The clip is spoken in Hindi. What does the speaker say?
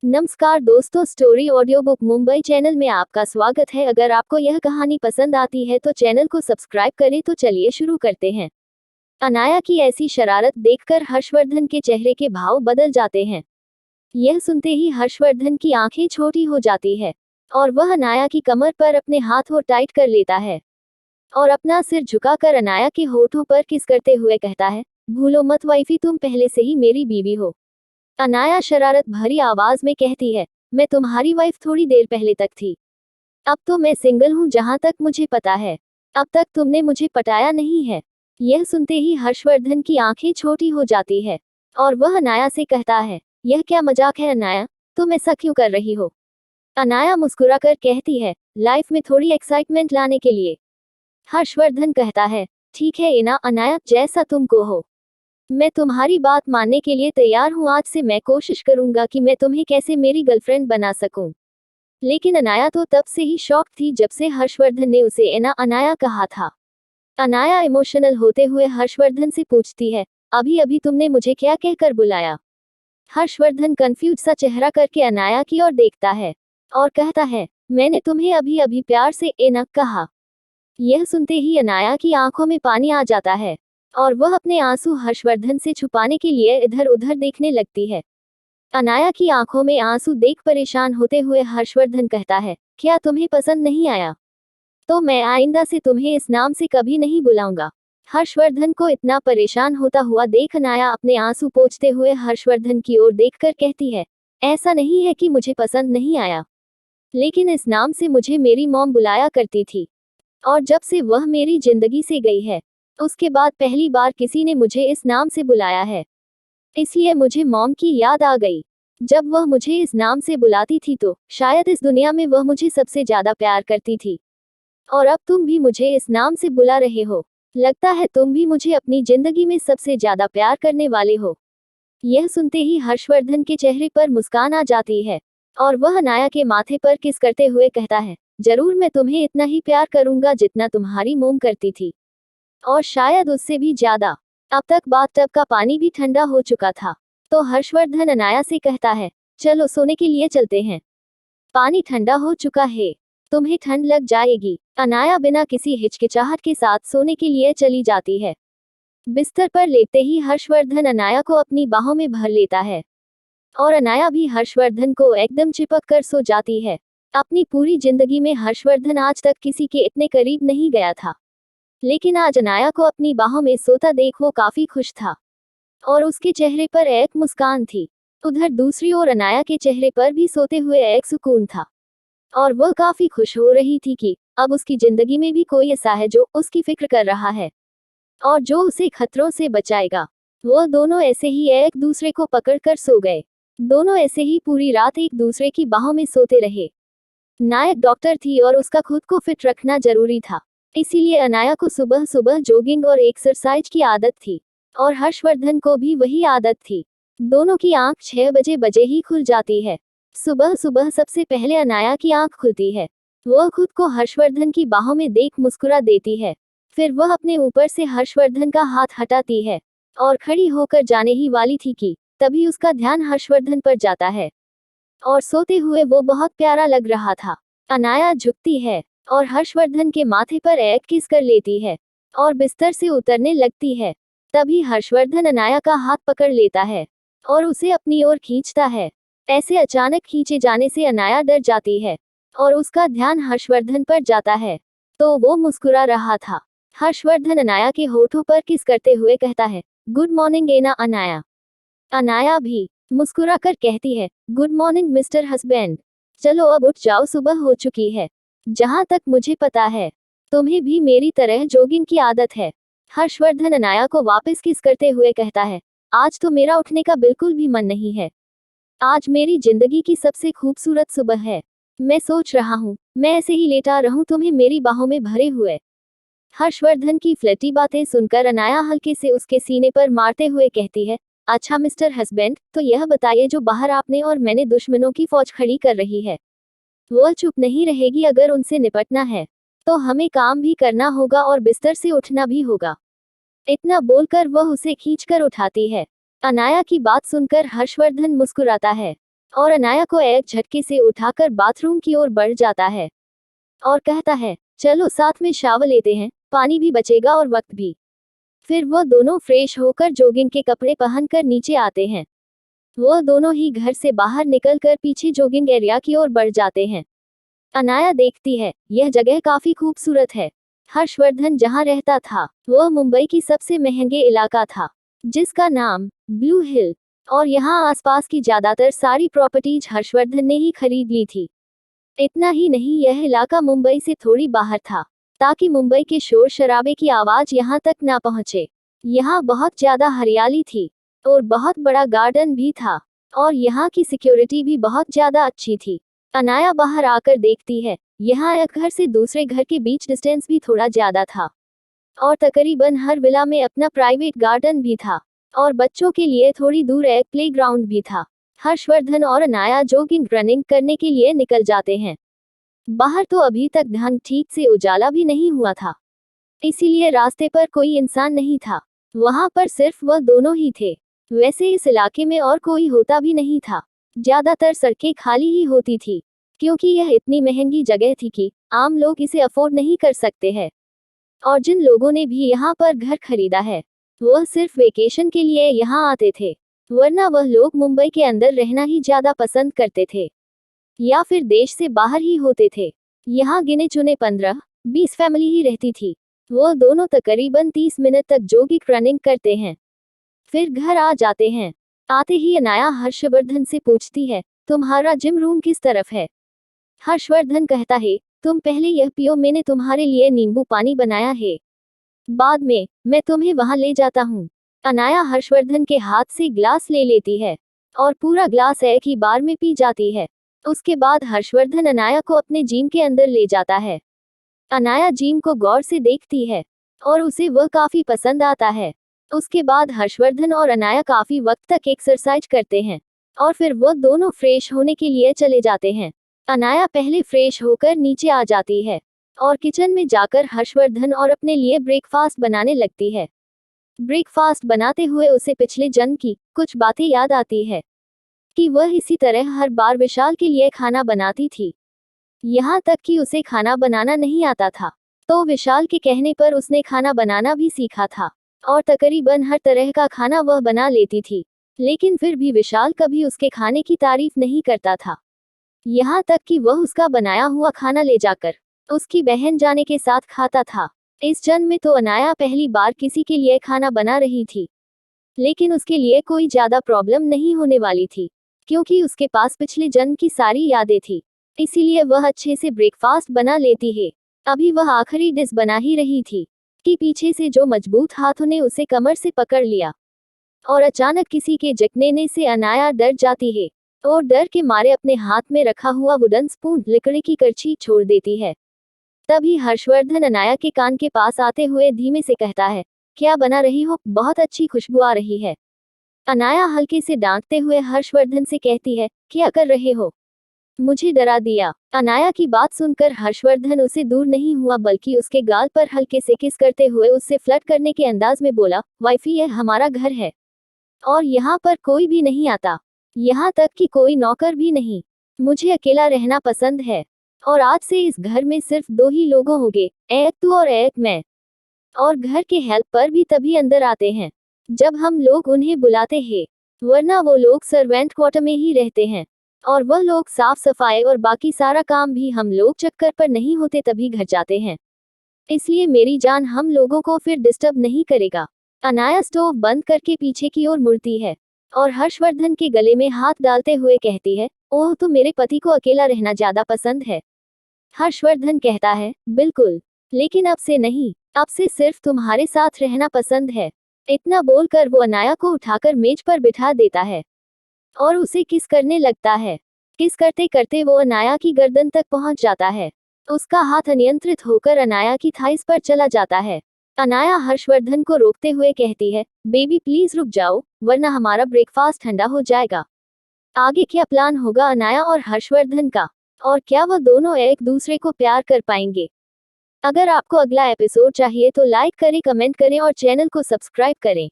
नमस्कार दोस्तों, story audio book Mumbai channel में आपका स्वागत है। अगर आपको यह कहानी पसंद आती है तो चैनल को सब्सक्राइब करें। तो चलिए शुरू करते हैं। अनाया की ऐसी शरारत देखकर हर्षवर्धन के चेहरे के भाव बदल जाते हैं। यह सुनते ही हर्षवर्धन की आंखें छोटी हो जाती है और वह अनाया की कमर पर अपने हाथों टाइट कर लेता है और अपना सिर झुकाकर अनाया के होठों पर किस करते हुए कहता है, भूलो मत वाइफी, तुम पहले से ही मेरी बीवी हो। अनाया शरारत भरी आवाज में कहती है, मैं तुम्हारी वाइफ थोड़ी देर पहले तक थी। अब तो मैं सिंगल हूँ जहाँ तक मुझे पता है। अब तक तुमने मुझे पटाया नहीं है। यह सुनते ही हर्षवर्धन की आंखें छोटी हो जाती है और वह अनाया से कहता है, यह क्या मजाक है अनाया, तुम ऐसा क्यों कर रही हो। अनाया मुस्कुराकर कहती है, लाइफ में थोड़ी एक्साइटमेंट लाने के लिए। हर्षवर्धन कहता है, ठीक है इना अनाया, जैसा तुमको हो। मैं तुम्हारी बात मानने के लिए तैयार हूँ। आज से मैं कोशिश करूंगा कि मैं तुम्हें कैसे मेरी गर्लफ्रेंड बना सकूं। लेकिन अनाया तो तब से ही शॉक थी जब से हर्षवर्धन ने उसे एना अनाया कहा था। अनाया इमोशनल होते हुए हर्षवर्धन से पूछती है, अभी अभी तुमने मुझे क्या कहकर बुलाया। हर्षवर्धन कंफ्यूज सा चेहरा करके अनाया की ओर देखता है और कहता है, मैंने तुम्हें अभी अभी प्यार से एना कहा। यह सुनते ही अनाया की आंखों में पानी आ जाता है और वह अपने आंसू हर्षवर्धन से छुपाने के लिए इधर उधर देखने लगती है। अनाया की आंखों में आंसू देख परेशान होते हुए हर्षवर्धन कहता है, क्या तुम्हें पसंद नहीं आया? तो मैं आइंदा से तुम्हें इस नाम से कभी नहीं बुलाऊंगा। हर्षवर्धन को इतना परेशान होता हुआ देख अनाया अपने आंसू पोंछते हुए हर्षवर्धन की ओर देखकर कहती है, ऐसा नहीं है कि मुझे पसंद नहीं आया, लेकिन इस नाम से मुझे मेरी मॉम बुलाया करती थी और जब से वह मेरी जिंदगी से गई है उसके बाद पहली बार किसी ने मुझे इस नाम से बुलाया है, इसलिए मुझे मॉम की याद आ गई। जब वह मुझे इस नाम से बुलाती थी तो शायद इस दुनिया में वह मुझे सबसे ज्यादा प्यार करती थी। और अब तुम भी मुझे इस नाम से बुला रहे हो। लगता है तुम भी मुझे अपनी जिंदगी में सबसे ज्यादा प्यार करने वाले हो। यह सुनते ही हर्षवर्धन के चेहरे पर मुस्कान आ जाती है और वह अनाया के माथे पर किस करते हुए कहता है, जरूर मैं तुम्हें इतना ही प्यार करूंगा जितना तुम्हारी मोम करती थी, और शायद उससे भी ज्यादा। अब तक बाथटब का पानी भी ठंडा हो चुका था तो हर्षवर्धन अनाया से कहता है, चलो सोने के लिए चलते हैं। पानी ठंडा हो चुका है, तुम्हें ठंड लग जाएगी। अनाया बिना किसी हिचकिचाहट के साथ सोने के लिए चली जाती है। बिस्तर पर लेटते ही हर्षवर्धन अनाया को अपनी बाहों में भर लेता है और अनाया भी हर्षवर्धन को एकदम चिपक कर सो जाती है। अपनी पूरी जिंदगी में हर्षवर्धन आज तक किसी के इतने करीब नहीं गया था, लेकिन आज अनाया को अपनी बाहों में सोता देख वो काफी खुश था और उसके चेहरे पर एक मुस्कान थी। उधर दूसरी ओर अनाया के चेहरे पर भी सोते हुए एक सुकून था और वह काफी खुश हो रही थी कि अब उसकी जिंदगी में भी कोई ऐसा है जो उसकी फिक्र कर रहा है और जो उसे खतरों से बचाएगा। वह दोनों ऐसे ही एक दूसरे को पकड़कर सो गए। दोनों ऐसे ही पूरी रात एक दूसरे की बाहों में सोते रहे। नायक डॉक्टर थी और उसका खुद को फिट रखना जरूरी था, इसीलिए अनाया को सुबह सुबह जॉगिंग और एक्सरसाइज की आदत थी और हर्षवर्धन को भी वही आदत थी। दोनों की आंख 6 बजे ही खुल जाती है। सुबह सुबह सबसे पहले अनाया की आंख खुलती है। वह खुद को हर्षवर्धन की बाहों में देख मुस्कुरा देती है। फिर वह अपने ऊपर से हर्षवर्धन का हाथ हटाती है और खड़ी होकर जाने ही वाली थी कि तभी उसका ध्यान हर्षवर्धन पर जाता है और सोते हुए वो बहुत प्यारा लग रहा था। अनाया झुकती है और हर्षवर्धन के माथे पर एक किस कर लेती है और बिस्तर से उतरने लगती है। तभी हर्षवर्धन अनाया का हाथ पकड़ लेता है और उसे अपनी ओर खींचता है। ऐसे अचानक खींचे जाने से अनाया डर जाती है और उसका ध्यान हर्षवर्धन पर जाता है तो वो मुस्कुरा रहा था। हर्षवर्धन अनाया के होठों पर किस करते हुए कहता है, गुड मॉर्निंग एना अनाया। अनाया भी मुस्कुरा कर कहती है, गुड मॉर्निंग मिस्टर हस्बैंड। चलो अब उठ जाओ, सुबह हो चुकी है। जहां तक मुझे पता है तुम्हें भी मेरी तरह जॉगिंग की आदत है। हर्षवर्धन अनाया को वापस किस करते हुए कहता है, आज तो मेरा उठने का बिल्कुल भी मन नहीं है। आज मेरी जिंदगी की सबसे खूबसूरत सुबह है। मैं सोच रहा हूँ मैं ऐसे ही लेटा रहूं तुम्हें मेरी बाहों में भरे हुए। हर्षवर्धन की फ्लर्टी बातें सुनकर अनाया हल्के से उसके सीने पर मारते हुए कहती है, अच्छा मिस्टर हस्बैंड, तो यह बताइए जो बाहर आपने और मैंने दुश्मनों की फौज खड़ी कर रही है, वह चुप नहीं रहेगी। अगर उनसे निपटना है तो हमें काम भी करना होगा और बिस्तर से उठना भी होगा। इतना बोलकर वह उसे खींचकर उठाती है। अनाया की बात सुनकर हर्षवर्धन मुस्कुराता है और अनाया को एक झटके से उठाकर बाथरूम की ओर बढ़ जाता है और कहता है, चलो साथ में शावर लेते हैं, पानी भी बचेगा और वक्त भी। फिर वो दोनों फ्रेश होकर जॉगिंग के कपड़े पहनकर नीचे आते हैं। वो दोनों ही घर से बाहर निकलकर पीछे जॉगिंग एरिया की ओर बढ़ जाते हैं। अनाया देखती है, यह जगह काफी खूबसूरत है। हर्षवर्धन जहाँ रहता था, वो मुंबई की सबसे महंगे इलाका था, जिसका नाम ब्लू हिल, और यहाँ आसपास की ज्यादातर सारी प्रॉपर्टीज हर्षवर्धन ने ही खरीद ली थी। इतना ही नहीं, यह इलाका मुंबई से थोड़ी बाहर था, ताकि मुंबई के शोर शराबे की आवाज यहाँ तक ना पहुँचे। यहाँ बहुत ज्यादा हरियाली थी और बहुत बड़ा गार्डन भी था, और यहाँ की सिक्योरिटी भी बहुत ज्यादा अच्छी थी। अनाया बाहर आकर देखती है, यहाँ एक घर से दूसरे घर के बीच डिस्टेंस भी थोड़ा ज्यादा था, और तकरीबन हर विला में अपना प्राइवेट गार्डन भी था, और बच्चों के लिए थोड़ी दूर एक प्लेग्राउंड भी था। हर्षवर्धन और अनाया जॉगिंग रनिंग करने के लिए निकल जाते हैं। बाहर तो अभी तक ढंग ठीक से उजाला भी नहीं हुआ था, इसीलिए रास्ते पर कोई इंसान नहीं था। वहां पर सिर्फ वह दोनों ही थे। वैसे इस इलाके में और कोई होता भी नहीं था, ज्यादातर सड़कें खाली ही होती थी, क्योंकि यह इतनी महंगी जगह थी कि आम लोग इसे अफोर्ड नहीं कर सकते हैं। और जिन लोगों ने भी यहाँ पर घर खरीदा है, वह सिर्फ वेकेशन के लिए यहाँ आते थे, वरना वह लोग मुंबई के अंदर रहना ही ज्यादा पसंद करते थे, या फिर देश से बाहर ही होते थे। यहाँ गिने चुने 15-20 फैमिली ही रहती थी। वो दोनों तकरीबन 30 मिनट तक जॉगिंग रनिंग करते हैं, फिर घर आ जाते हैं। आते ही अनाया हर्षवर्धन से पूछती है, तुम्हारा जिम रूम किस तरफ है? हर्षवर्धन कहता है, तुम पहले यह पियो, मैंने तुम्हारे लिए नींबू पानी बनाया है, बाद में मैं तुम्हें वहां ले जाता हूँ। अनाया हर्षवर्धन के हाथ से ग्लास ले लेती है और पूरा ग्लास एक ही बार में पी जाती है। उसके बाद हर्षवर्धन अनाया को अपने जिम के अंदर ले जाता है। अनाया जिम को गौर से देखती है और उसे वह काफी पसंद आता है। उसके बाद हर्षवर्धन और अनाया काफी वक्त तक एक्सरसाइज करते हैं, और फिर वो दोनों फ्रेश होने के लिए चले जाते हैं। अनाया पहले फ्रेश होकर नीचे आ जाती है और किचन में जाकर हर्षवर्धन और अपने लिए ब्रेकफास्ट बनाने लगती है। ब्रेकफास्ट बनाते हुए उसे पिछले जन्म की कुछ बातें याद आती है कि वह इसी तरह हर बार विशाल के लिए खाना बनाती थी। यहाँ तक कि उसे खाना बनाना नहीं आता था, तो विशाल के कहने पर उसने खाना बनाना भी सीखा था, और तकरीबन हर तरह का खाना वह बना लेती थी। लेकिन फिर भी विशाल कभी उसके खाने की तारीफ नहीं करता था, यहाँ तक कि वह उसका बनाया हुआ खाना ले जाकर उसकी बहन जाने के साथ खाता था। इस जन्म में तो अनाया पहली बार किसी के लिए खाना बना रही थी, लेकिन उसके लिए कोई ज्यादा प्रॉब्लम नहीं होने वाली थी, क्योंकि उसके पास पिछले जन्म की सारी यादें थी, इसीलिए वह अच्छे से ब्रेकफास्ट बना लेती है। अभी वह आखिरी डिश बना ही रही थी कि पीछे से जो मजबूत हाथों ने उसे कमर से पकड़ लिया, और अचानक किसी के जकनेने से अनाया डर जाती है और डर के मारे अपने हाथ में रखा हुआ वुडन स्पून, लकड़ी की करछी, छोड़ देती है। तभी हर्षवर्धन अनाया के कान के पास आते हुए धीमे से कहता है, क्या बना रही हो? बहुत अच्छी खुशबू आ रही है। अनाया हल्के से डांटते हुए हर्षवर्धन से कहती है, क्या कर रहे हो? मुझे डरा दिया। अनाया की बात सुनकर हर्षवर्धन उसे दूर नहीं हुआ, बल्कि उसके गाल पर हल्के से किस करते हुए उससे फ्लर्ट करने के अंदाज में बोला, वाइफी, यह हमारा घर है और यहाँ पर कोई भी नहीं आता, यहाँ तक कि कोई नौकर भी नहीं। मुझे अकेला रहना पसंद है, और आज से इस घर में सिर्फ 2 ही लोगों होंगे, एक तू और एक मैं। और घर के हेल्पर भी तभी अंदर आते हैं जब हम लोग उन्हें बुलाते हैं, वरना वो लोग सर्वेंट क्वार्टर में ही रहते हैं, और वह लोग साफ सफाई और बाकी सारा काम भी हम लोग चक्कर पर नहीं होते तभी घर जाते हैं। इसलिए मेरी जान हम लोगों को फिर डिस्टर्ब नहीं करेगा। अनाया स्टोव बंद करके पीछे की ओर मुड़ती है और हर्षवर्धन के गले में हाथ डालते हुए कहती है, ओह, तो मेरे पति को अकेला रहना ज्यादा पसंद है। हर्षवर्धन कहता है, बिल्कुल, लेकिन अब से नहीं, अब से सिर्फ तुम्हारे साथ रहना पसंद है। इतना बोलकर वो अनाया को उठाकर मेज पर बिठा देता है और उसे किस करने लगता है। किस करते करते वो अनाया की गर्दन तक पहुंच जाता है। उसका हाथ अनियंत्रित होकर अनाया की थाइस पर चला जाता है। अनाया हर्षवर्धन को रोकते हुए कहती है, बेबी प्लीज रुक जाओ, वरना हमारा ब्रेकफास्ट ठंडा हो जाएगा। आगे क्या प्लान होगा अनाया और हर्षवर्धन का, और क्या वह दोनों एक दूसरे को प्यार कर पाएंगे? अगर आपको अगला एपिसोड चाहिए तो लाइक करें, कमेंट करें और चैनल को सब्सक्राइब करें।